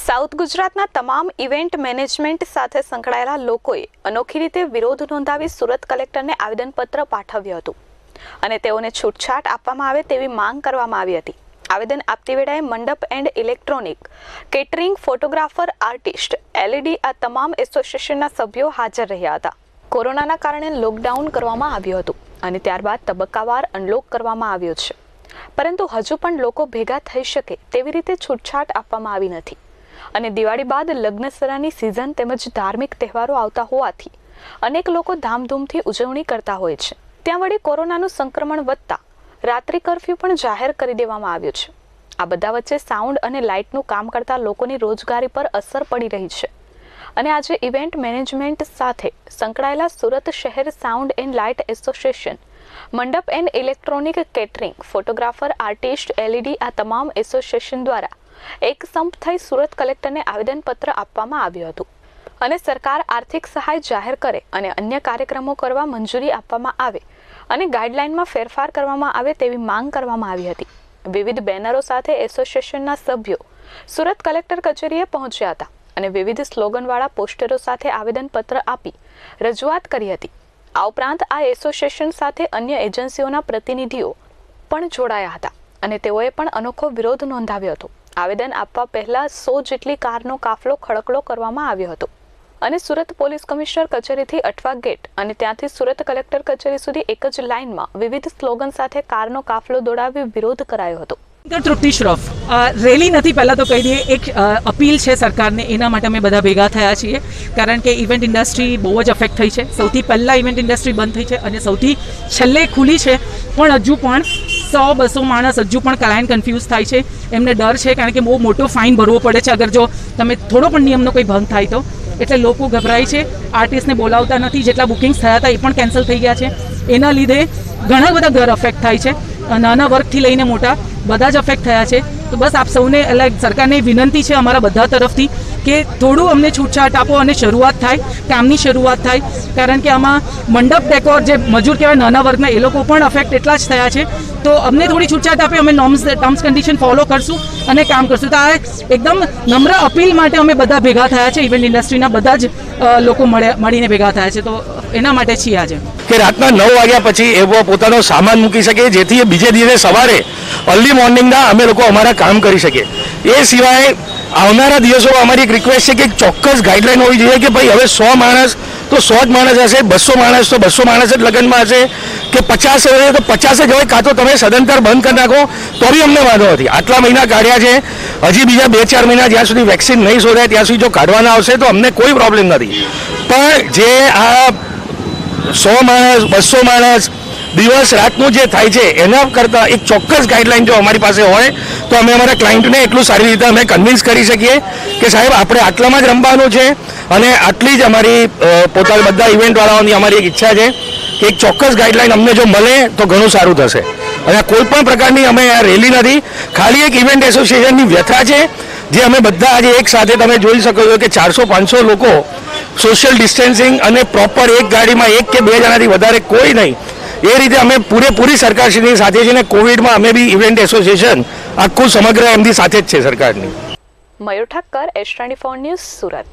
South ગુજરાતના તમામ event management સાથે સંકળાયેલા લોકોએ અનોખી રીતે વિરોધ નોંધાવી સુરત કલેક્ટરને આવેદનપત્ર પાઠવ્યું હતું અને તેઓને છૂટછાટ આપવામાં આવે તેવી માંગ કરવામાં આવી હતી. આવેદન આપતી વેળાએ મંડપ and electronic, catering, photographer, artist, LED આ તમામ એસોસિએશનના સભ્યો હાજર રહ્યા હતા. કોરોનાના કારણે લોકડાઉન કરવામાં આવ્યું હતું અને ત્યારબાદ તબક્કાવાર અનલોક કરવામાં આવ્યો છે, પરંતુ હજુ પણ લોકો ભેગા થઈ શકે તેવી રીતે છૂટછાટ આપવામાં આવી નથી અને દિવાળી બાદ લગ્નસરાની સિઝન તેમજ ધાર્મિક તહેવારો આવતા હોવાથી અનેક લોકો ધામધૂમથી ઉજવણી કરતા હોય છે. ત્યાં વળી કોરોનાનું સંક્રમણ વધતા રાત્રિ કર્ફ્યુ પણ જાહેર કરી દેવામાં આવ્યો છે. આ બધા વચ્ચે સાઉન્ડ અને લાઇટનું કામ કરતા લોકોની રોજગારી પર અસર પડી રહી છે અને આજે ઇવેન્ટ મેનેજમેન્ટ સાથે સંકળાયેલા સુરત શહેર સાઉન્ડ એન્ડ લાઇટ એસોસિએશન, મંડપ and electronic, catering, photographer, artist, LED આ તમામ એસોસિએશન દ્વારા એક સંપ થઈ સુરત કલેક્ટરને આવેદનપત્ર આપવામાં આવ્યું હતું અને સરકાર આર્થિક સહાય જાહેર કરે અને અન્ય કાર્યક્રમો કરવા મંજૂરી આપવામાં આવે અને ગાઈડલાઇનમાં ફેરફાર કરવામાં આવે તેવી માંગ કરવામાં આવી હતી. વિવિધ બેનરો સાથે એસોસિએશનના સભ્યો સુરત કલેક્ટર કચેરીએ પહોંચ્યા હતા અને વિવિધ સ્લોગનવાળા પોસ્ટરો સાથે આવેદનપત્ર આપી રજૂઆત કરી હતી. આ ઉપરાંત આ એસોસિએશન સાથે અન્ય એજન્સીઓના પ્રતિનિધિઓ પણ જોડાયા હતા અને તેઓએ પણ અનોખો વિરોધ નોંધાવ્યો હતો. આવેદન આપવા પહેલા 100 જેટલી કારનો કાફલો ખડકલો કરવામાં આવ્યો હતો અને સુરત પોલીસ કમિશનર કચેરીથી અઠવા ગેટ અને ત્યાંથી સુરત કલેક્ટર કચેરી સુધી એક જ લાઇનમાં વિવિધ સ્લોગન સાથે કારનો કાફલો દોડાવી વિરોધ કરાયો હતો. તૃપ્તિ શ્રોફ રેલી નથી, પહેલાં તો કહી દઈએ, એક અપીલ છે સરકારને, એના માટે અમે બધા ભેગા થયા છીએ કારણ કે ઇવેન્ટ ઇન્ડસ્ટ્રી બહુ જ અફેક્ટ થઈ છે. સૌથી પહેલાં ઇવેન્ટ ઇન્ડસ્ટ્રી બંધ થઈ છે અને સૌથી છેલ્લે ખુલી છે, પણ હજુ પણ 100-200 માણસ હજુ પણ ક્લાયન્ટ કન્ફ્યુઝ થાય છે. એમને ડર છે કારણ કે બહુ મોટો ફાઇન ભરવો પડે છે અગર જો તમે થોડો પણ નિયમનો કોઈ ભંગ થાય તો, એટલે લોકો ગભરાય છે. આર્ટિસ્ટને બોલાવતા નથી, જેટલા બુકિંગ્સ થયા હતા એ પણ કેન્સલ થઈ ગયા છે. એના લીધે ઘણા બધા ઘર અફેક્ટ થાય છે, નાના વર્ગથી લઈને મોટા બધા જ અફેક્ટ થયા છે. તો બસ આપ સૌને સરકારને વિનંતી છે અમારા બધા તરફથી કે થોડું અમને છૂટછાટ આપો અને શરૂઆત થાય, કામની શરૂઆત થાય, કારણ કે આમાં મંડપ ડેકોર જે મજૂર કહેવાય નાના વર્ગના એ લોકો પણ અફેક્ટ એટલા જ થયા છે. તો અમને થોડી છૂટછાટ આપે, અમે ટર્મ્સ કન્ડિશન ફોલો કરશું અને કામ કરશું. તો આ એકદમ નમ્ર અપીલ માટે અમે બધા ભેગા થયા છે, ઇવેન્ટ ઇન્ડસ્ટ્રીના બધા જ લોકો મળીને ભેગા થયા છે. તો એના માટે છીએ આજે કે રાતના 9 વાગ્યા પછી એવો પોતાનો સામાન મૂકી શકે જેથી બીજે દિવસે સવારે અર્લી મોર્નિંગના અમે લોકો અમારા કામ કરી શકીએ. એ સિવાય આવનારા દિવસોમાં અમારી એક રિક્વેસ્ટ છે કે એક ચોક્કસ ગાઈડલાઈન હોવી જોઈએ કે ભાઈ હવે 100 માણસ તો 100 જ માણસ હશે, 200 માણસ તો 200 માણસ જ લગ્નમાં હશે, કે 50 હશે તો 50 જ હોય, કાં તો તમે સદંતર બંધ કરી નાખો તો બી અમને વાંધો નથી. આટલા મહિના કાઢ્યા છે, હજી બીજા 2-4 મહિના જ્યાં સુધી વેક્સિન નહીં શોધાય ત્યાં સુધી જો કાઢવાના આવશે તો અમને કોઈ પ્રોબ્લેમ નથી. પણ જે આ 100 માણસ 200 માણસ દિવસ રાતનું જે થાય છે એના કરતાં એક ચોક્કસ ગાઈડલાઈન જો અમારી પાસે હોય તો અમે અમારા ક્લાયન્ટને એટલું સારી રીતે અમે કન્વિન્સ કરી શકીએ કે સાહેબ આપણે આટલામાં જ રમવાનું છે અને આટલી જ અમારી પોતાના બધા ઇવેન્ટવાળાઓની અમારી એક ઈચ્છા છે કે એક ચોક્કસ ગાઈડલાઈન અમને જો મળે તો ઘણું સારું થશે. અને કોઈ પણ પ્રકારની અમે આ રેલી નથી, ખાલી એક ઇવેન્ટ એસોસિએશનની વ્યથા છે જે અમે બધા આજે એક સાથે તમે જોઈ શકો છો કે 400-500 લોકો સોશિયલ ડિસ્ટન્સિંગ અને પ્રોપર એક ગાડીમાં 1 કે 2 જણાથી વધારે કોઈ નહીં, એ રીતે અમે પૂરેપૂરી સરકારશ્રીની સાથે છે ને કોવિડમાં અમે બી ઇવેન્ટ એસોસિએશન આખું સમગ્ર એમની સાથે જ છે સરકારની. મયુર ઠક્કર, S24 ન્યૂઝ, સુરત.